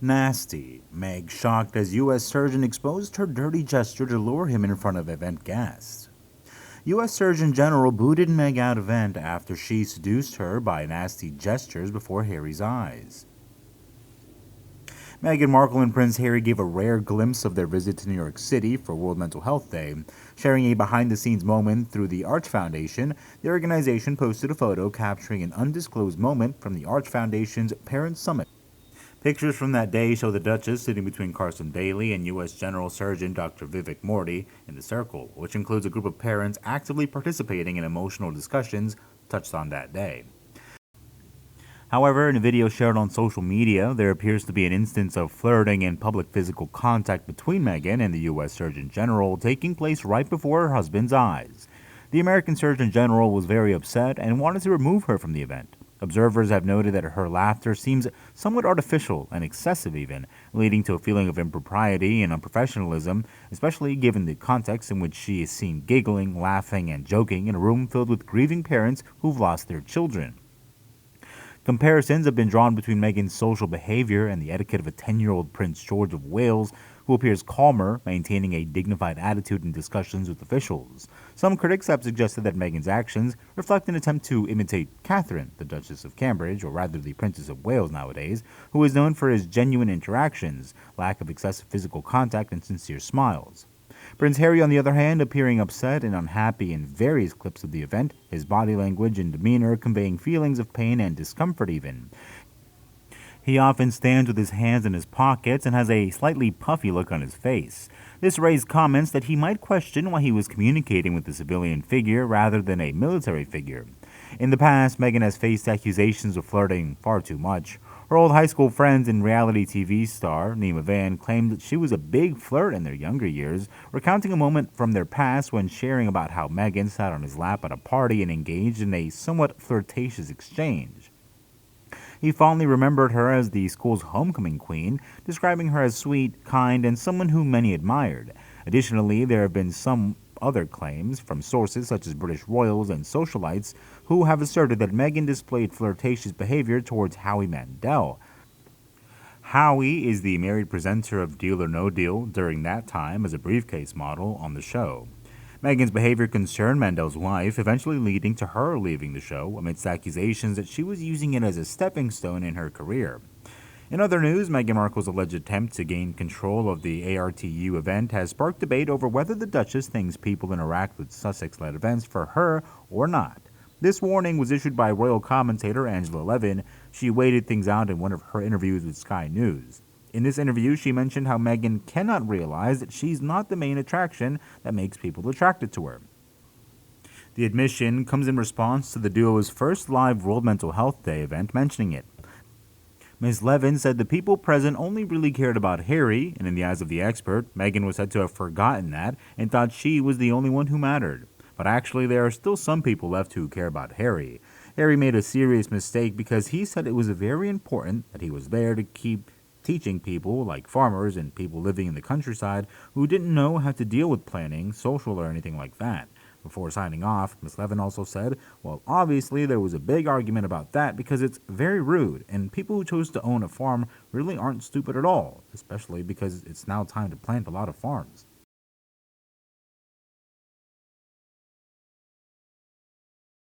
Nasty. Meg shocked as U.S. surgeon exposed her dirty gesture to lure him in front of event guests. U.S. Surgeon General booted Meg out of event after she seduced her by nasty gestures before Harry's eyes. Meghan Markle and Prince Harry gave a rare glimpse of their visit to New York City for World Mental Health Day. Sharing a behind-the-scenes moment through the Arch Foundation, the organization posted a photo capturing an undisclosed moment from the Arch Foundation's Parents Summit. Pictures from that day show the Duchess sitting between Carson Daly and U.S. General Surgeon Dr. Vivek Murthy in the circle, which includes a group of parents actively participating in emotional discussions touched on that day. However, in a video shared on social media, there appears to be an instance of flirting and public physical contact between Meghan and the U.S. Surgeon General taking place right before her husband's eyes. The American Surgeon General was very upset and wanted to remove her from the event. Observers have noted that her laughter seems somewhat artificial and excessive even, leading to a feeling of impropriety and unprofessionalism, especially given the context in which she is seen giggling, laughing, and joking in a room filled with grieving parents who've lost their children. Comparisons have been drawn between Meghan's social behavior and the etiquette of a 10-year-old Prince George of Wales, who appears calmer, maintaining a dignified attitude in discussions with officials. Some critics have suggested that Meghan's actions reflect an attempt to imitate Catherine, the Duchess of Cambridge, or rather the Princess of Wales nowadays, who is known for his genuine interactions, lack of excessive physical contact, and sincere smiles. Prince Harry, on the other hand, appearing upset and unhappy in various clips of the event, his body language and demeanor conveying feelings of pain and discomfort even. He often stands with his hands in his pockets and has a slightly puffy look on his face. This raised comments that he might question why he was communicating with a civilian figure rather than a military figure. In the past, Meghan has faced accusations of flirting far too much. Her old high school friends and reality TV star Nima Van claimed that she was a big flirt in their younger years, recounting a moment from their past when sharing about how Meghan sat on his lap at a party and engaged in a somewhat flirtatious exchange. He fondly remembered her as the school's homecoming queen, describing her as sweet, kind, and someone whom many admired. Additionally, there have been some other claims from sources such as British royals and socialites who have asserted that Meghan displayed flirtatious behavior towards Howie Mandel. Howie is the married presenter of Deal or No Deal during that time as a briefcase model on the show. Meghan's behavior concerned Mandel's wife, eventually leading to her leaving the show amidst accusations that she was using it as a stepping stone in her career. In other news, Meghan Markle's alleged attempt to gain control of the ARTU event has sparked debate over whether the Duchess thinks people interact with Sussex-led events for her or not. This warning was issued by royal commentator Angela Levin. She waited things out in one of her interviews with Sky News. In this interview, she mentioned how Meghan cannot realize that she's not the main attraction that makes people attracted to her. The admission comes in response to the duo's first live World Mental Health Day event mentioning it. Ms. Levin said the people present only really cared about Harry, and in the eyes of the expert, Meghan was said to have forgotten that and thought she was the only one who mattered. But actually, there are still some people left who care about Harry. Harry made a serious mistake because he said it was very important that he was there to keep teaching people, like farmers and people living in the countryside, who didn't know how to deal with planning, social, or anything like that. Before signing off, Ms. Levin also said, well, obviously there was a big argument about that because it's very rude, and people who chose to own a farm really aren't stupid at all, especially because it's now time to plant a lot of farms.